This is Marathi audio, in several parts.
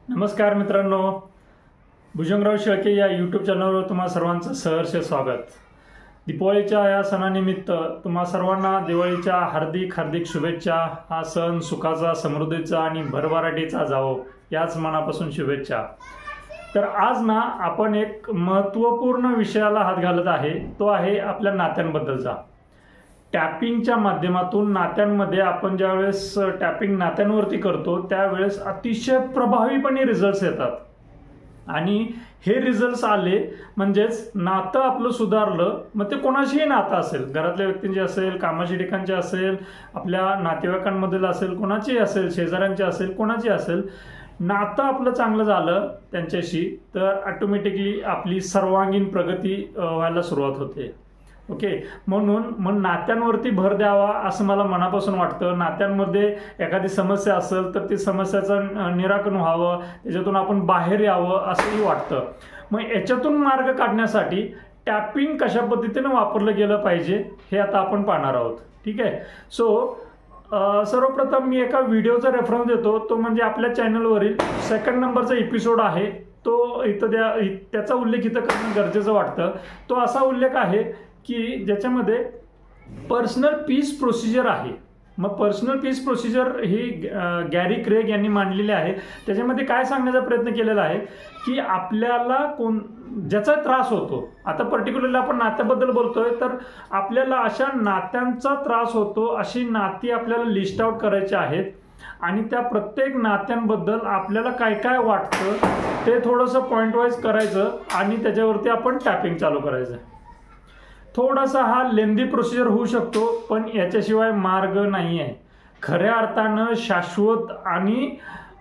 नमस्कार मित्रांनो, भुजंगराव शेळके या यूट्यूब चॅनलवर तुम्हा सर्वांचं सहर्ष स्वागत। दिवाळीच्या या सणानिमित्त तुम्हा सर्वांना दिवाळीच्या हार्दिक हार्दिक शुभेच्छा। हा सण सुखाचा, समृद्धीचा आणि भरभराटीचा जावो याच मनापासून शुभेच्छा। तर आज ना आपण एक महत्त्वपूर्ण विषयाला हात घालत आहे, तो आहे आपल्या नात्यांबद्दलचा। टॅपिंगच्या माध्यमातून नात्यांमध्ये आपण ज्यावेळेस टॅपिंग नात्यांवरती करतो त्यावेळेस अतिशय प्रभावीपणे रिझल्ट्स येतात आणि हे रिझल्ट्स आले म्हणजेच नातं आपलं सुधारलं। मग ते कोणाशीही नातं असेल, घरातल्या व्यक्तींचे असेल, कामाच्या ठिकाणचे असेल, आपल्या नातेवाईकांमधील असेल, कोणाचेही असेल, शेजाऱ्यांचे असेल, कोणाचे असेल, नातं आपलं चांगलं झालं त्यांच्याशी तर ऑटोमॅटिकली आपली सर्वांगीण प्रगती व्हायला सुरुवात होते। ओके, म्हणून मग नात्यांवरती भर द्यावा असं मला मनापासून वाटतं। नात्यांमध्ये एखादी समस्या असेल तर ती समस्याचं निराकरण व्हावं, त्याच्यातून आपण बाहेर यावं असंही वाटतं। मग याच्यातून मार्ग काढण्यासाठी टॅपिंग कशा पद्धतीने वापरलं गेलं पाहिजे हे आता आपण पाहणार आहोत। ठीक आहे, सो सर्वप्रथम मी एका व्हिडिओचा रेफरन्स देतो, तो म्हणजे आपल्या चॅनलवरील 2nd नंबरचा एपिसोड आहे, तो इथं त्याचा उल्लेख इथं करणं गरजेचं वाटतं। तो असा उल्लेख आहे की ज्याच्यामध्ये पर्सनल पीस प्रोसिजर आहे। मग पर्सनल पीस प्रोसिजर ही गॅरी क्रेग यांनी मांडलेली आहे। त्याच्यामध्ये काय सांगण्याचा प्रयत्न केलेला आहे की आपल्याला ज्याचा त्रास होतो, आता पर्टिक्युलरली आपण नात्याबद्दल बोलतोय, तर आपल्याला अशा नात्यांचा त्रास होतो अशी नाती आपल्याला लिस्ट आउट करायची आहेत आणि त्या प्रत्येक नात्यांबद्दल आपल्याला काय काय वाटतं ते थोडंसं पॉइंट वाईज करायचं आणि त्याच्यावरती आपण टॅपिंग चालू करायचं। थोडासा हा लेंदी प्रोसिजर होऊ शकतो, पण याच्याशिवाय मार्ग नाही आहे। खऱ्या अर्थानं शाश्वत आणि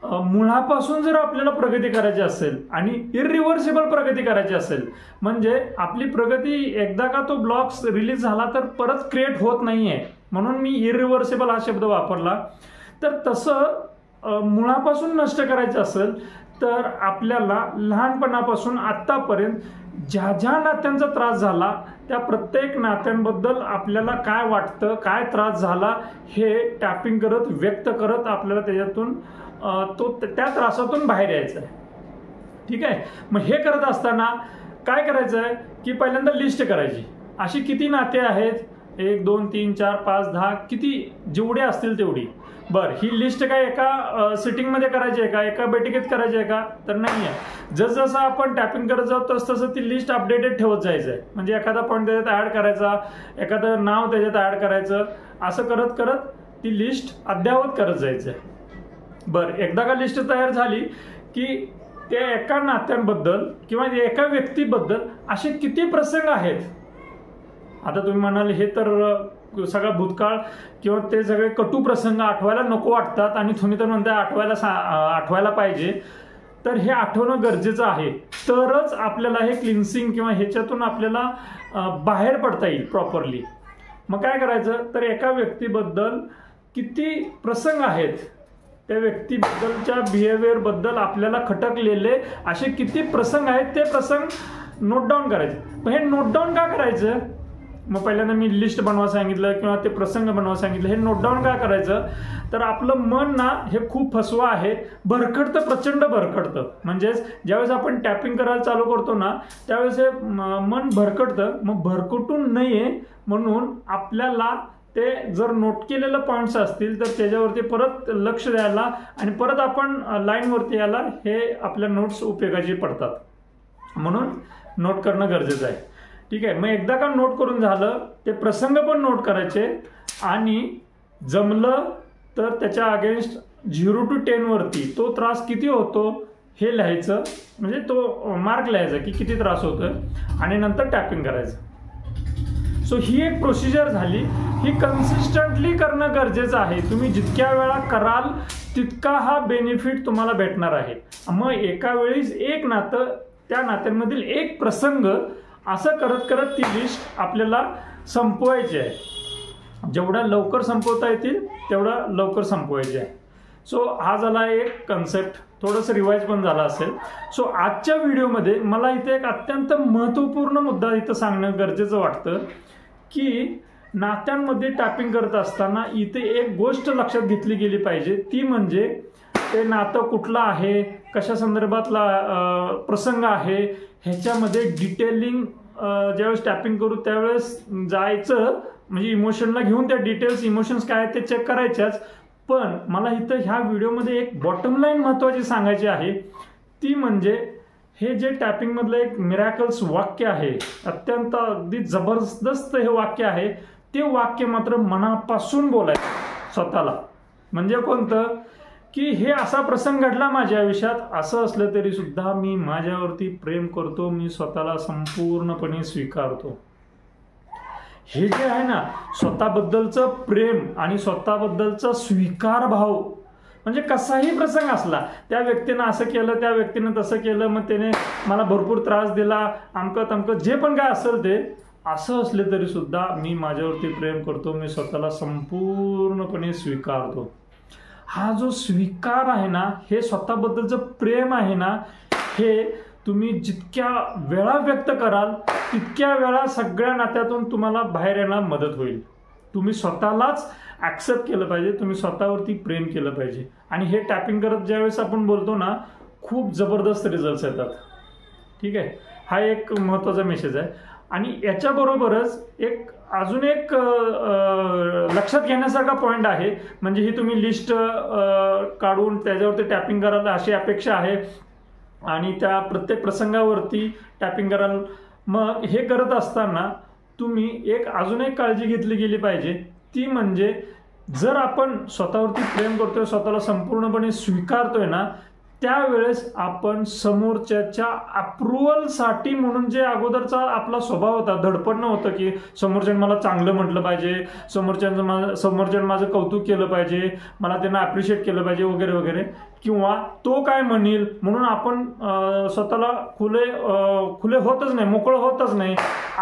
मुळापासून जर आपल्याला प्रगती करायची असेल आणि इरिव्हर्सिबल प्रगती करायची असेल, म्हणजे आपली प्रगती एकदा का तो ब्लॉक्स रिलीज झाला तर परत क्रिएट होत नाहीये, म्हणून मी इरिव्हर्सिबल हा शब्द वापरला। तर तसं मुळापासून नष्ट करायचं असेल तर आपल्याला लहानपणापासून आत्तापर्यंत ज्या ज्या नात्यांचा त्रास झाला त्या प्रत्येक नात्यांबद्दल आपल्याला काय वाटतं, काय त्रास झाला हे टॅपिंग करत व्यक्त करत आपल्याला त्याच्यातून त्या त्रासातून बाहेर यायचं आहे। ठीक आहे, मग हे करत असताना काय करायचं आहे की पहिल्यांदा लिस्ट करायची, अशी किती नाते आहेत, 1 2 3 4 5 10 किती जेवढे असतील तेवढी। बरं, ही लिस्ट काय एका सिटिंगमध्ये करायची आहे का, एका बैठकीत करायची आहे का, तर नाही आहे। जसं आपण टॅपिंग करत जाऊ तसं ती लिस्ट अपडेटेड ठेवत जायचं आहे। म्हणजे एखादा पॉईंट त्याच्यात ॲड करायचा, एखादं नाव त्याच्यात ॲड करायचं, असं करत करत ती लिस्ट अद्ययावत करत जायचं आहे। बरं, एकदा का लिस्ट तयार झाली की त्या एका नात्यांबद्दल किंवा एका व्यक्तीबद्दल असे किती प्रसंग आहेत। आता तुम्ही म्हणाल हे तर सगळा भूतकाळ किंवा ते सगळे कटू प्रसंग आठवायला नको वाटतात आणि तुम्ही तर म्हणताय आठवायला पाहिजे, तर हे आठवणं गरजेचं आहे, तरच आपल्याला हे क्लिन्सिंग किंवा ह्याच्यातून आपल्याला बाहेर पडता येईल प्रॉपरली। मग काय करायचं, तर एका व्यक्तीबद्दल किती प्रसंग आहेत, त्या व्यक्तीबद्दलच्या बिहेवियरबद्दल आपल्याला खटकलेले असे किती प्रसंग आहेत ते प्रसंग नोट डाऊन करायचे। पण हे नोट डाऊन का करायचं, मग पहिल्यांदा मी लिस्ट बनवा सांगितलं किंवा ते प्रसंग बनवा सांगितलं, हे नोट डाऊन का करायचं, तर आपलं मन ना हे खूप फसवं आहे, भरकटतं, प्रचंड भरकटतं। म्हणजेच ज्यावेळेस आपण टॅपिंग करायला चालू करतो ना त्यावेळेस हे मन भरकटतं। मग भरकटू नये म्हणून आपल्याला ते जर नोट केलेलं पॉईंट्स असतील तर त्याच्यावरती परत लक्ष द्यायला आणि परत आपण लाईनवरती यायला हे आपल्या नोट्स उपयोगाची पडतात, म्हणून नोट करणं गरजेचं आहे। ठीक आहे, मग एकदा का नोट करून झालं ते प्रसंग पण नोट करायचे आणि जमलं तर त्याच्या अगेन्स्ट 0 to 10 वरती तो त्रास किती होतो हे लिहायचं, म्हणजे तो मार्क लिहायचा की किती त्रास होतोय आणि नंतर टॅपिंग करायचं। सो ही एक प्रोसिजर झाली, ही कन्सिस्टंटली करणं गरजेचं आहे। तुम्ही जितक्या वेळा कराल तितका हा बेनिफिट तुम्हाला भेटणार आहे। मग एका वेळीच एक नातं, त्या नात्यांमधील एक प्रसंग, असं करत करत ती लिस्ट आपल्याला संपवायची आहे। जेवढा लवकर संपवता येतील तेवढा लवकर संपवायची आहे। सो हा झाला एक कन्सेप्ट, थोडंसं रिवाइज पण झाला असेल। सो आजच्या व्हिडिओमध्ये मला इथे एक अत्यंत महत्त्वपूर्ण मुद्दा इथं सांगणं गरजेचं वाटतं की नात्यांमध्ये टॅपिंग करत असताना इथे एक गोष्ट लक्षात घेतली गेली पाहिजे, ती म्हणजे ते नातं कुठलं आहे, कशा संदर्भातला प्रसंग आहे, ह्याच्यामध्ये डिटेलिंग ज्यावेळेस टॅपिंग करू त्यावेळेस जायचं, म्हणजे इमोशनला घेऊन त्या डिटेल्स इमोशन्स काय आहेत ते चेक करायच्याच. पण मला इथं ह्या व्हिडिओमध्ये एक बॉटम लाईन महत्त्वाची सांगायची आहे, ती म्हणजे हे जे टॅपिंगमधलं एक मिरॅकल्स वाक्य आहे, अत्यंत अगदी जबरदस्त हे वाक्य आहे, ते वाक्य मात्र मनापासून बोलायचं स्वतःला. म्हणजे कोणतं, की हे असा प्रसंग घडला माझ्या आयुष्यात, असं असलं तरी सुद्धा मी माझ्यावरती प्रेम करतो, मी स्वतःला संपूर्णपणे स्वीकारतो. हे जे आहे ना स्वतःबद्दलचं प्रेम आणि स्वतःबद्दलचा स्वीकार भाव, म्हणजे कसाही प्रसंग असला, त्या व्यक्तीनं असं केलं, त्या व्यक्तीनं तसं केलं, मग त्याने मला भरपूर त्रास दिला, अमकं तमकं जे पण काय असेल ते, असं असले तरी सुद्धा मी माझ्यावरती प्रेम करतो, मी स्वतःला संपूर्णपणे स्वीकारतो. हा जो स्वीकार आहे ना, हे स्वतःबद्दलचं प्रेम आहे ना, हे तुम्ही जितक्या वेळा व्यक्त कराल तितक्या वेळा सगळ्या नात्यातून तुम्हाला बाहेर येण्यास मदत होईल. तुम्ही स्वतःलाच ॲक्सेप्ट केलं पाहिजे, तुम्ही स्वतःवरती प्रेम केलं पाहिजे. आणि हे टॅपिंग करत ज्यावेळेस आपण बोलतो ना, खूप जबरदस्त रिझल्ट्स येतात. ठीक आहे, हा एक महत्त्वाचा मेसेज आहे. आणि याच्याबरोबरच एक अजून एक लक्षात घेण्यासारखा पॉईंट आहे, म्हणजे ही तुम्ही लिस्ट काढून त्याच्यावरती टॅपिंग कराल अशी अपेक्षा आहे आणि त्या प्रत्येक प्रसंगावरती टॅपिंग कराल. मग हे करत असताना तुम्ही अजून एक काळजी घेतली गेली पाहिजे, ती म्हणजे जर आपण स्वतःवरती प्रेम करतोय, स्वतःला संपूर्णपणे स्वीकारतोय ना, त्यावेळेस आपण समोरच्याच्या अप्रुव्हलसाठी, म्हणून जे अगोदरचा आपला स्वभाव होता, धडपडणं होतं की समोरच्यानं मला चांगलं म्हटलं पाहिजे, समोरच्यानं माझं कौतुक केलं पाहिजे, मला त्यांना अप्रिशिएट केलं पाहिजे वगैरे वगैरे, किंवा तो काय म्हणेल म्हणून आपण स्वतःला खुले होतच नाही, मोकळं होतच नाही,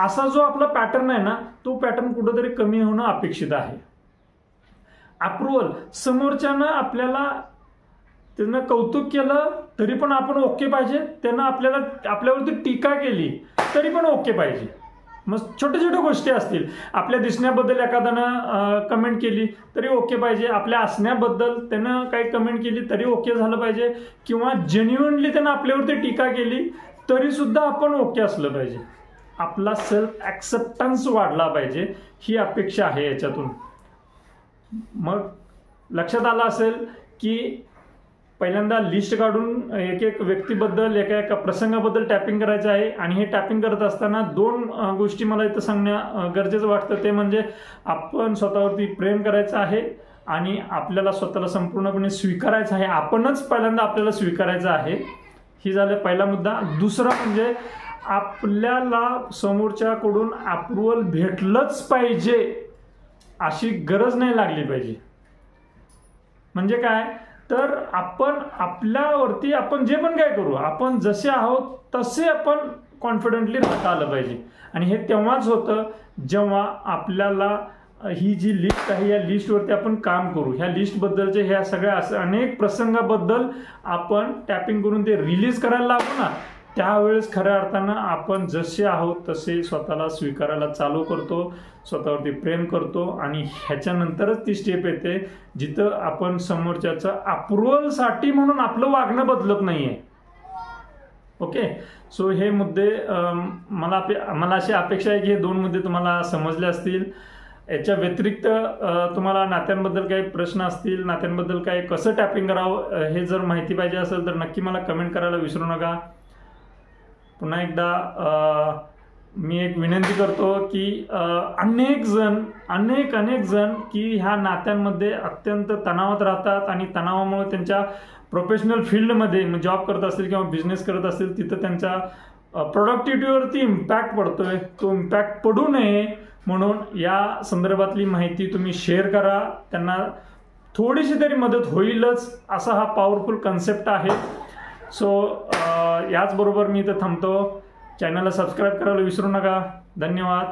असा जो आपला पॅटर्न आहे ना, तो पॅटर्न कुठंतरी कमी होणं अपेक्षित आहे. अप्रुव्हल, समोरच्यानं आपल्याला त्यांना कौतुक केलं तरी पण आपण ओके पाहिजे, त्यांना आपल्यावरती टीका केली तरी पण ओके पाहिजे. मग छोट्या छोट्या गोष्टी असतील, आपल्या दिसण्याबद्दल एखाद्यानं कमेंट केली तरी ओके पाहिजे, आपल्या असण्याबद्दल त्यानं काही कमेंट केली तरी ओके झालं पाहिजे, किंवा जेन्युइनली त्यानं आपल्यावरती टीका केली तरी सुद्धा आपण ओके असलं पाहिजे. आपला सेल्फ ॲक्सेप्टन्स वाढला पाहिजे, ही अपेक्षा आहे याच्यातून. मग लक्षात आलं असेल की पहिल्यांदा लिस्ट काढून एक व्यक्तीबद्दल, एका प्रसंगाबद्दल टॅपिंग करायचं आहे. आणि हे टॅपिंग करत असताना दोन गोष्टी मला इथं सांगणं गरजेचं वाटतं, ते म्हणजे आपण स्वतःवरती प्रेम करायचं आहे आणि आपल्याला स्वतःला संपूर्णपणे स्वीकारायचं आहे. आपणच पहिल्यांदा आपल्याला स्वीकारायचं आहे. ही झालं पहिला मुद्दा. दुसरा म्हणजे आपल्याला समोरच्याकडून अप्रुव्हल भेटलंच पाहिजे अशी गरज नाही लागली पाहिजे. म्हणजे काय, तर आपण आपल्यावरती आपण जे पण काय करू, आपण जसे आहोत तसे आपण कॉन्फिडंटली राहता आलं पाहिजे. आणि हे तेव्हाच होतं जेव्हा आपल्याला ही जी लिस्ट आहे या लिस्टवरती आपण काम करू. ह्या लिस्टबद्दलचे ह्या सगळ्या अनेक प्रसंगाबद्दल आपण टॅपिंग करून ते रिलीज करायला लागू ना, त्यावेळेस खऱ्या अर्थानं आपण जसे आहोत तसे स्वतःला स्वीकारायला चालू करतो, स्वतःवरती प्रेम करतो. आणि ह्याच्यानंतरच ती स्टेप येते जिथं आपण समोरच्याचं अप्रुव्हलसाठी म्हणून आपलं वागणं बदलत नाहीये. ओके, सो हे मुद्दे मला अशी अपेक्षा आहे की हे दोन मुद्दे तुम्हाला समजले असतील. याच्या व्यतिरिक्त तुम्हाला नात्यांबद्दल काही प्रश्न असतील, नात्यांबद्दल काय कसं टॅपिंग करावं हे जर माहिती पाहिजे असेल तर नक्की मला कमेंट करायला विसरू नका. पुन्हा एकदा मी एक विनंती करतो की अनेक जण की ह्या नात्यांमध्ये अत्यंत तणावात राहतात आणि तणावामुळे त्यांच्या प्रोफेशनल फील्डमध्ये जॉब करत असतील किंवा बिझनेस करत असतील तिथं त्यांच्या प्रोडक्टिव्हिटीवरती इम्पॅक्ट पडतोय. तो इम्पॅक्ट पडू नये म्हणून या संदर्भातली माहिती तुम्ही शेअर करा. त्यांना थोडीशी तरी मदत होईलच असा हा पॉवरफुल कन्सेप्ट आहे. सो याचबरोबर मी इथं थांबतो. चॅनलला सबस्क्राईब करायला विसरू नका. धन्यवाद.